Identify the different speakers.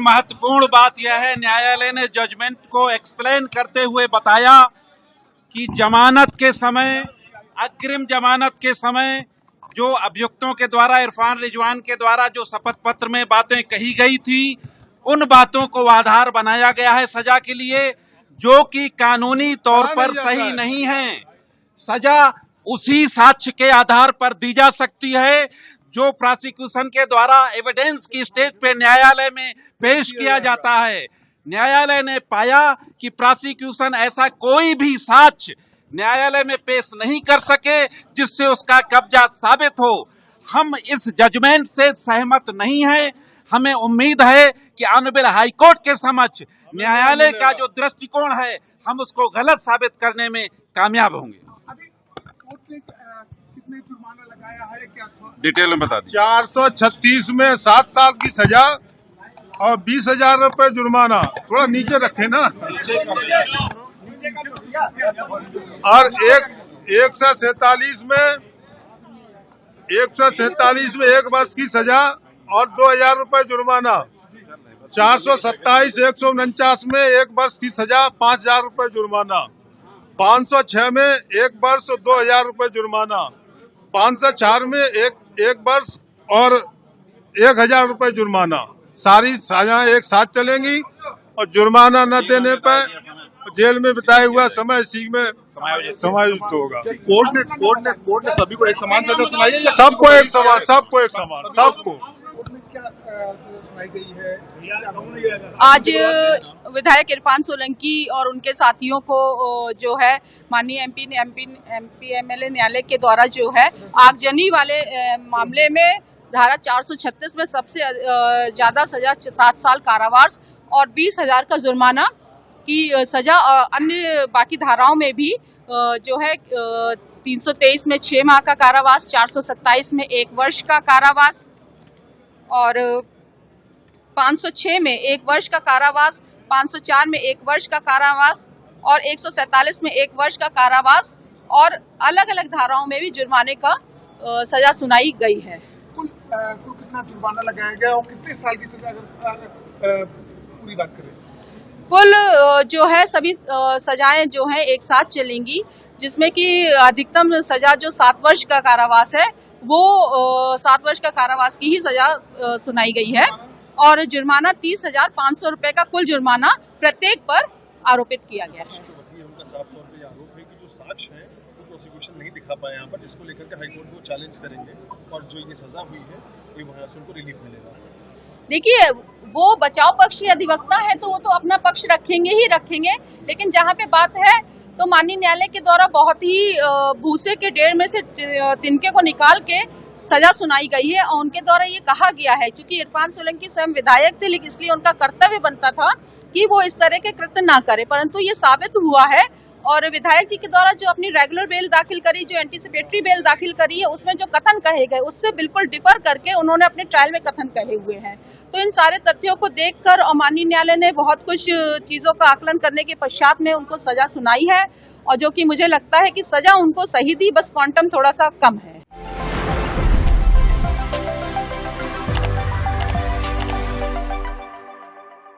Speaker 1: महत्वपूर्ण बात यह है, न्यायालय ने जजमेंट को एक्सप्लेन करते हुए बताया कि जमानत के समय, अग्रिम जमानत के समय जो अभियुक्तों के द्वारा, इरफान रिजवान के द्वारा जो शपथ पत्र में बातें कही गई थी, उन बातों को आधार बनाया गया है सजा के लिए, जो कि कानूनी तौर पर सही नहीं है। सजा उसी साक्ष्य के आधार पर दी जा सकती है जो प्रोसिक्यूशन के द्वारा एविडेंस की स्टेज पे न्यायालय में पेश किया जाता है। न्यायालय ने पाया कि प्रोसिक्यूशन ऐसा कोई भी साक्ष्य न्यायालय में पेश नहीं कर सके जिससे उसका कब्जा साबित हो। हम इस जजमेंट से सहमत नहीं हैं। हमें उम्मीद है कि ऑनरेबल हाईकोर्ट के समक्ष न्यायालय का जो दृष्टिकोण है, हम उसको गलत साबित करने में कामयाब होंगे।
Speaker 2: अभी कोर्ट ने कितने जुर्माना लगाया है, क्या
Speaker 1: डिटेल में बता दीजिए।
Speaker 3: 436 में 7 साल की सजा और 20,000 रुपए जुर्माना। थोड़ा नीचे रखे ना। और 147 में 1 वर्ष की सजा और 2,000 रुपए जुर्माना। 427, 149 में 1 वर्ष की सजा, 5,000 रुपए जुर्माना। 506 में 1 वर्ष और 2,000 रुपए जुर्माना। 504 में एक वर्ष और 1,000 रुपए जुर्माना। सारी सजाएं एक साथ चलेंगी और जुर्माना न देने पर जेल में बिताया हुआ समय इसी में समायोजित होगा।
Speaker 2: कोर्ट ने सभी को एक समान सजा सुनाई है?
Speaker 3: सबको एक समान, सबको।
Speaker 2: क्या सजा सुनाई गई है?
Speaker 4: आज विधायक इरफान सोलंकी और उनके साथियों को जो है माननीय एमपी एमएलए न्यायालय के द्वारा जो है आगजनी वाले मामले में धारा 436 में सबसे ज्यादा सजा 7 साल कारावास और 20,000 का जुर्माना की सजा, और अन्य बाकी धाराओं में भी जो है 323 में 6 माह का कारावास, 427 में 1 वर्ष का कारावास और 506 में 1 वर्ष का कारावास, 504 में 1 वर्ष का कारावास और 147 में 1 वर्ष का कारावास और अलग अलग धाराओं में भी जुर्माने का सजा सुनाई गई है।
Speaker 2: कुल कितना जुर्माना लगाया गया और कितने साल की सजा, अगर पूरी बात करें?
Speaker 4: कुल जो है सभी सजाएं जो हैं एक साथ चलेंगी, जिसमें कि अधिकतम सजा जो 7 वर्ष का कारावास है वो 7 वर्ष का कारावास की ही सजा सुनाई गई है और जुर्माना 30,500 रुपए का कुल जुर्माना प्रत्येक पर आरोपित किया गया है।
Speaker 5: उनका साफ तौर पे आरोप है कि जो साक्ष्य है वो प्रोसिक्यूशन नहीं दिखा पाया यहाँ पर, जिसको लेकर के हाईकोर्ट को चैलेंज करेंगे और जो ये सजा हुई है वो वहाँ से उनको रिलीफ मिलेगा।
Speaker 4: देखिए, वो बचाव पक्ष के अधिवक्ता है तो वो तो अपना पक्ष रखेंगे ही रखेंगे, लेकिन जहाँ पे बात है तो माननीय न्यायालय के द्वारा बहुत ही भूसे के ढेर में से तिनके को निकाल के सजा सुनाई गई है और उनके द्वारा ये कहा गया है, क्योंकि इरफान सोलंकी स्वयं विधायक थे, लेकिन इसलिए उनका कर्तव्य बनता था कि वो इस तरह के कृत्य ना करे, परंतु ये साबित हुआ है। और विधायक जी के द्वारा जो अपनी रेगुलर बेल दाखिल करी, जो एंटीसिपेटरी बेल दाखिल करी है, उसमें जो कथन कहे गए उससे बिल्कुल डिफर करके उन्होंने अपने ट्रायल में कथन कहे हुए हैं। तो इन सारे तथ्यों को देखकर और माननीय न्यायालय ने बहुत कुछ चीजों का आकलन करने के पश्चात में उनको सजा सुनाई है और जो कि मुझे लगता है कि सजा उनको सही दी, बस क्वांटम थोड़ा सा कम है।